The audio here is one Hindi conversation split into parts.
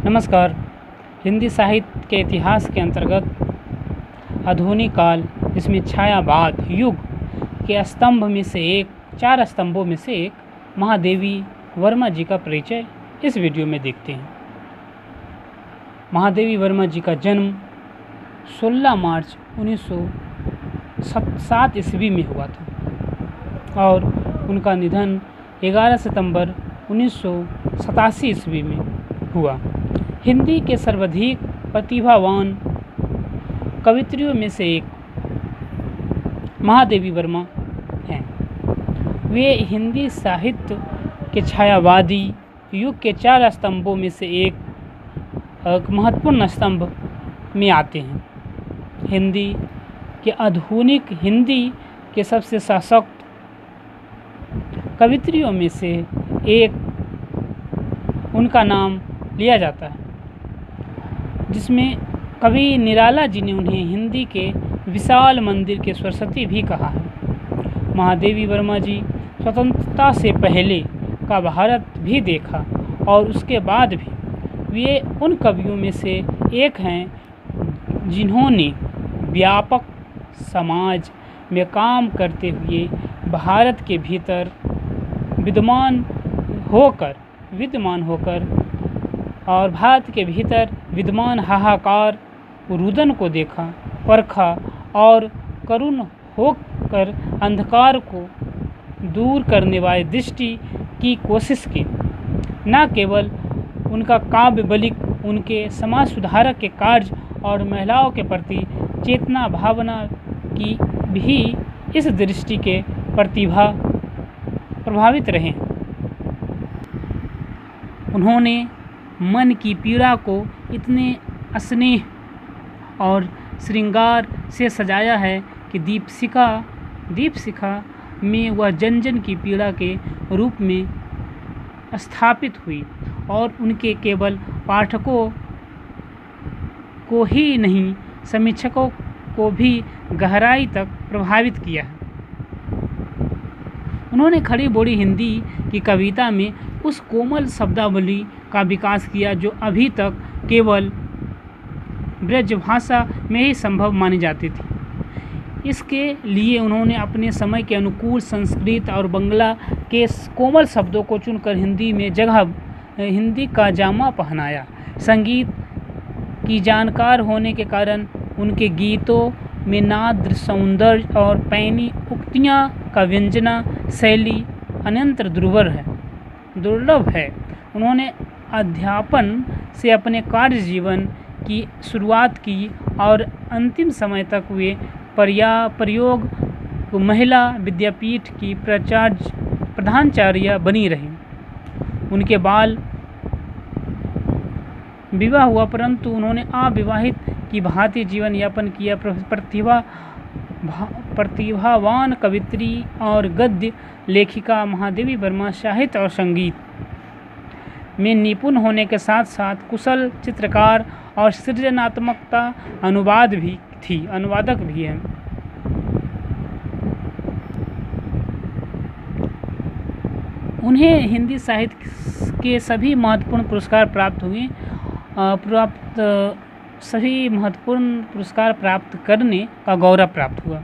नमस्कार। हिंदी साहित्य के इतिहास के अंतर्गत आधुनिक काल, जिसमें छायावाद युग के स्तंभ में से एक, 4 स्तंभों में से एक महादेवी वर्मा जी का परिचय इस वीडियो में देखते हैं। महादेवी वर्मा जी का जन्म 16 मार्च 1907 ईस्वी में हुआ था और उनका निधन 11 सितंबर 1987 ईस्वी में हुआ। हिंदी के सर्वाधिक प्रतिभावान कवयित्रियों में से एक महादेवी वर्मा हैं। वे हिंदी साहित्य के छायावादी युग के 4 स्तंभों में से एक महत्वपूर्ण स्तंभ में आते हैं। हिंदी के आधुनिक हिंदी के सबसे सशक्त कवयित्रियों में से एक उनका नाम लिया जाता है, जिसमें कवि निराला जी ने उन्हें हिंदी के विशाल मंदिर के सरस्वती भी कहा है। महादेवी वर्मा जी स्वतंत्रता से पहले का भारत भी देखा और उसके बाद भी वे उन कवियों में से एक हैं जिन्होंने व्यापक समाज में काम करते हुए भारत के भीतर विद्यमान होकर और भारत के भीतर विद्यमान हाहाकार रुदन को देखा, परखा और करुण होकर अंधकार को दूर करने वाली दृष्टि की कोशिश की। न केवल उनका काव्य बल्कि उनके समाज सुधारक के कार्य और महिलाओं के प्रति चेतना भावना की भी इस दृष्टि के प्रतिभा प्रभावित रहे। उन्होंने मन की पीड़ा को इतने स्नेह और श्रृंगार से सजाया है कि दीपशिखा में वह जन जन की पीड़ा के रूप में स्थापित हुई और उनके केवल पाठकों को ही नहीं, समीक्षकों को भी गहराई तक प्रभावित किया है। उन्होंने खड़ी बोली हिंदी की कविता में उस कोमल शब्दावली का विकास किया जो अभी तक केवल ब्रजभाषा में ही संभव मानी जाती थी। इसके लिए उन्होंने अपने समय के अनुकूल संस्कृत और बंगला के कोमल शब्दों को चुनकर हिंदी का जामा पहनाया। संगीत की जानकार होने के कारण उनके गीतों में नाद्र सौंदर्य और पैनी उक्तियाँ का व्यंजना शैली अनंत दुर्लभ है। उन्होंने अध्यापन से अपने कार्य जीवन की शुरुआत की और अंतिम समय तक वे प्रयोग महिला विद्यापीठ की प्रधानाचार्य बनी रही। उनके बाल विवाह हुआ, परंतु उन्होंने अविवाहित की भांति जीवन यापन किया। प्रतिभावान कवित्री और गद्य लेखिका महादेवी वर्मा साहित्य और संगीत में निपुण होने के साथ साथ कुशल चित्रकार और सृजनात्मकता अनुवादक भी हैं। उन्हें हिंदी साहित्य के सभी महत्वपूर्ण पुरस्कार प्राप्त करने का गौरव प्राप्त हुआ।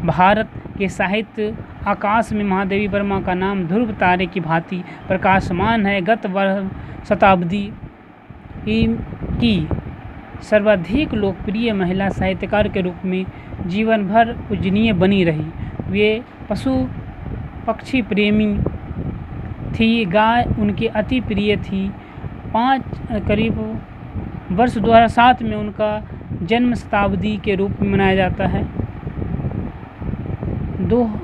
भारत के साहित्य आकाश में महादेवी वर्मा का नाम ध्रुव तारे की भांति प्रकाशमान है। गत शताब्दी की सर्वाधिक लोकप्रिय महिला साहित्यकार के रूप में जीवन भर पूजनीय बनी रही। वे पशु पक्षी प्रेमी थी। गाय उनकी अति प्रिय थी। करीब वर्ष 2007 में उनका जन्म शताब्दी के रूप में मनाया जाता है।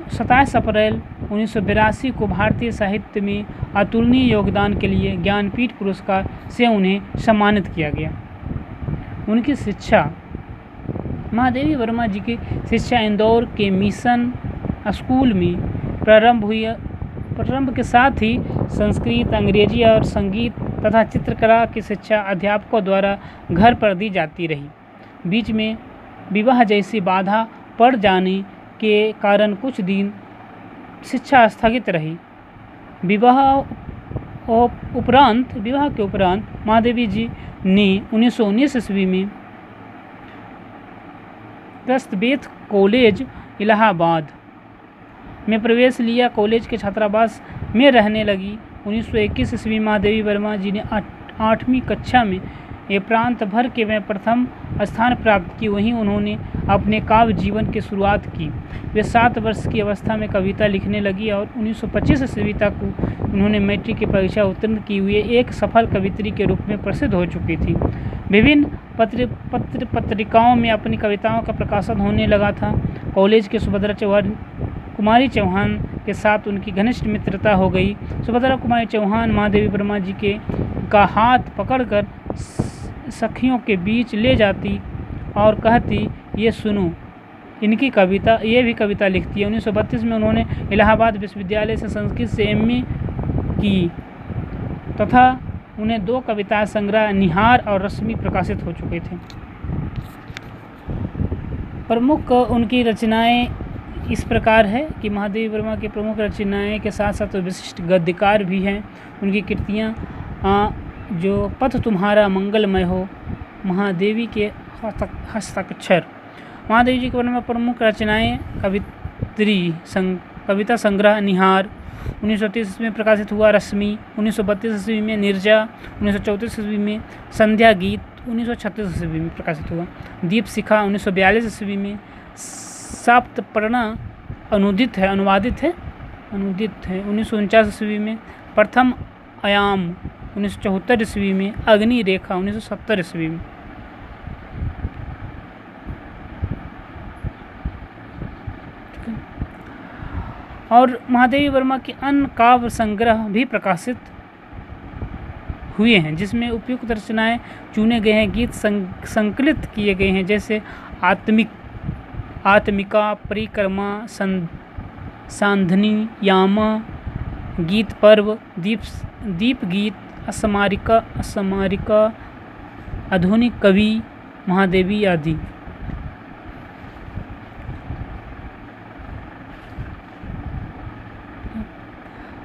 27 अप्रैल 1982 को भारतीय साहित्य में अतुलनीय योगदान के लिए ज्ञानपीठ पुरस्कार से उन्हें सम्मानित किया गया। उनकी शिक्षा महादेवी वर्मा जी की शिक्षा इंदौर के मिशन स्कूल में प्रारंभ के साथ ही संस्कृत, अंग्रेजी और संगीत तथा चित्रकला की शिक्षा अध्यापकों द्वारा घर पर दी जाती रही। बीच में विवाह जैसी बाधा पड़ जाने के कारण कुछ दिन शिक्षा स्थगित रही। विवाह विवाह के उपरांत महादेवी जी ने 1919 ईस्वी में दस्तबेद कॉलेज इलाहाबाद में प्रवेश लिया। कॉलेज के छात्रावास में रहने लगी। 1921 ईस्वी महादेवी वर्मा जी ने 8वीं कक्षा में ये प्रांत भर के में प्रथम स्थान प्राप्त की। वहीं उन्होंने अपने काव्य जीवन की शुरुआत की। वे 7 वर्ष की अवस्था में कविता लिखने लगी और 1925 ईस्वी तक उन्होंने मैट्रिक की परीक्षा उत्तीर्ण की हुए एक सफल कवित्री के रूप में प्रसिद्ध हो चुकी थी। विभिन्न पत्रिकाओं में अपनी कविताओं का प्रकाशन होने लगा था। कॉलेज के सुभद्रा चौहान कुमारी चौहान के साथ उनकी घनिष्ठ मित्रता हो गई। सुभद्रा कुमारी चौहान महादेवी वर्मा जी का हाथ पकड़कर सखियों के बीच ले जाती और कहती, ये सुनो इनकी कविता, ये भी कविता लिखती है। 1932 में उन्होंने इलाहाबाद विश्वविद्यालय से संस्कृत से MA की तथा उन्हें 2 कविता संग्रह निहार और रश्मि प्रकाशित हो चुके थे। प्रमुख उनकी रचनाएं इस प्रकार है कि महादेवी वर्मा की प्रमुख रचनाएं के साथ साथ विशिष्ट गद्यकार भी हैं। उनकी कृतियां जो पथ तुम्हारा मंगलमय हो, महादेवी के हस्ताक्षर। महादेवी जी के बारे में प्रमुख रचनाएं कविता संग्रह निहार 1930 में प्रकाशित हुआ, रश्मि 1932 ईस्वी में, निर्जा 1934 ईस्वी में, संध्या गीत 1936 ईस्वी में प्रकाशित हुआ, दीप शिखा 1942 ईस्वी में, सप्तपर्णा अनुवादित है 1949 ईस्वी में, प्रथम आयाम 1974 ईस्वी में, अग्नि रेखा 1970 ईस्वी में। और महादेवी वर्मा के अन्य काव्य संग्रह भी प्रकाशित हुए हैं, जिसमें उपयुक्त रचनाएं चुने गए हैं, गीत संकलित किए गए हैं, जैसे आत्मिका, परिक्रमा, सांधनी, यामा, गीत पर्व, दीप गीत, असमारिका, आधुनिक कवि महादेवी आदि।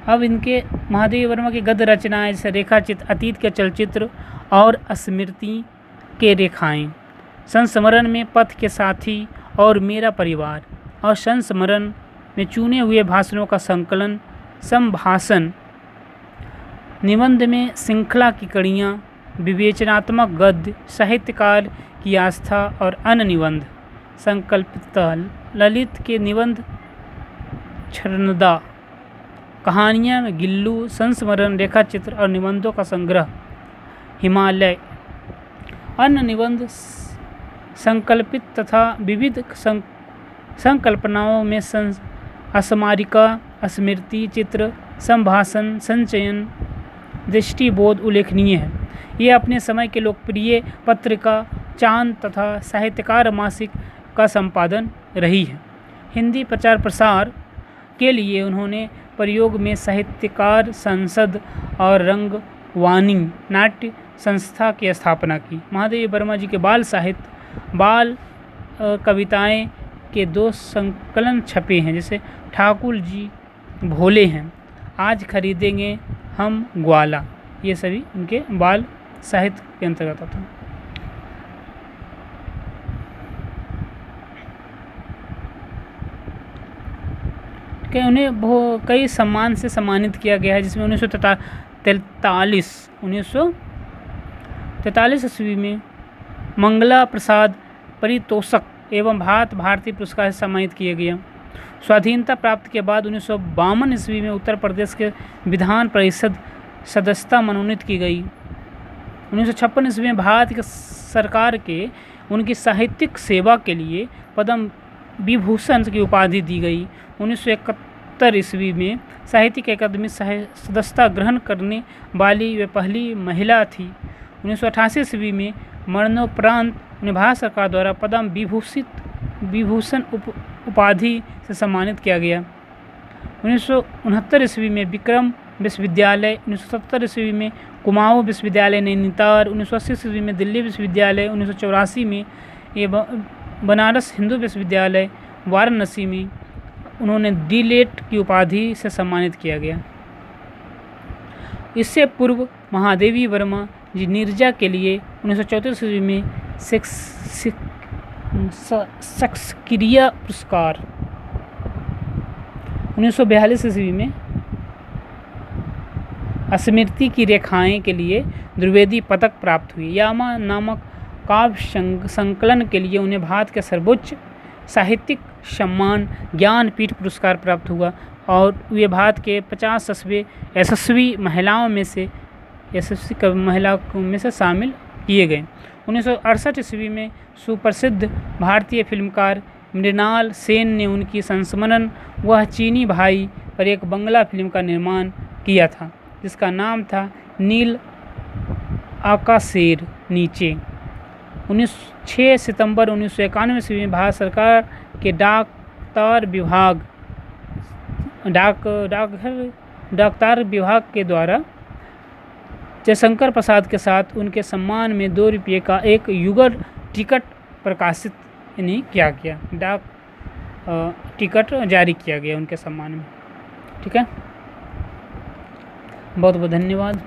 अब इनके महादेवी वर्मा की गद्य रचनाएं जैसे रेखाचित्र, अतीत के चलचित्र और स्मृति के रेखाएं, संस्मरण में पथ के साथी और मेरा परिवार, और संस्मरण में चुने हुए भाषणों का संकलन, संभाषण, निबंध में श्रृंखला की कड़ियाँ, विवेचनात्मक गद्य, साहित्यकार की आस्था और अन्य निबंध, संकल्पित ललित के निबंध, छरनदा, कहानियाँ में गिल्लू, संस्मरण, रेखाचित्र और निबंधों का संग्रह, हिमालय, अन्य निबंध, संकल्पित तथा विविध संकल्पनाओं में स्मारिका, स्मृति चित्र, संभाषण, संचयन, दृष्टिबोध उल्लेखनीय है। ये अपने समय के लोकप्रिय पत्रिका चांद तथा साहित्यकार मासिक का संपादन रही है। हिंदी प्रचार प्रसार के लिए उन्होंने प्रयोग में साहित्यकार संसद और रंगवाणी नाट्य संस्था की स्थापना की। महादेवी वर्मा जी के बाल साहित्य, बाल कविताएं के 2 संकलन छपे हैं, जैसे ठाकुर जी भोले हैं, आज खरीदेंगे हम ग्वाला, ये सभी उनके बाल साहित्य के अंतर्गत आता है। उन्हें कई सम्मान से सम्मानित किया गया है, जिसमें 1943 ईस्वी में मंगला प्रसाद परितोषक एवं भारती पुरस्कार से सम्मानित किया गया। स्वाधीनता प्राप्ति के बाद 1952 ईस्वी में उत्तर प्रदेश के विधान परिषद सदस्यता मनोनीत की गई। 1956 ईस्वी में भारत की सरकार के उनकी साहित्यिक सेवा के लिए पद्म विभूषण की उपाधि दी गई। 1971 ईस्वी में साहित्यिक अकादमी सदस्यता ग्रहण करने वाली वे पहली महिला थी। 1988 ईस्वी में मरणोपरांत उन्हें भारत सरकार द्वारा पद्म विभूषण उपाधि से सम्मानित किया गया। 1969 ईस्वी में विक्रम विश्वविद्यालय, 1970 ईस्वी में कुमाऊं विश्वविद्यालय नैनीताल, 1980 ईस्वी में दिल्ली विश्वविद्यालय, 1984 में ये बनारस हिंदू विश्वविद्यालय वाराणसी में उन्होंने D.Litt की उपाधि से सम्मानित किया गया। इससे पूर्व महादेवी वर्मा जी नीरजा के लिए 1934 ईस्वी में शेक्सपियर पुरस्कार, 1942 ईस्वी में स्मृति की रेखाएं के लिए द्विवेदी पदक प्राप्त हुई। यामा नामक काव्य संकलन के लिए उन्हें भारत के सर्वोच्च साहित्यिक सम्मान ज्ञानपीठ पुरस्कार प्राप्त हुआ और वे भारत के 50 यशस्वी महिलाओं में से शामिल किए गए। 1968 ईस्वी में सुप्रसिद्ध भारतीय फिल्मकार मृणाल सेन ने उनकी संस्मरण वह चीनी भाई पर एक बंगला फिल्म का निर्माण किया था जिसका नाम था नील आकाशेर नीचे। 6 सितंबर 1991 ईस्वी में भारत सरकार के डाकतार विभाग के द्वारा जयशंकर प्रसाद के साथ उनके सम्मान में 2 रुपये का एक युगल टिकट प्रकाशित किया गया, डाक टिकट जारी किया गया उनके सम्मान में। ठीक है, बहुत बहुत धन्यवाद।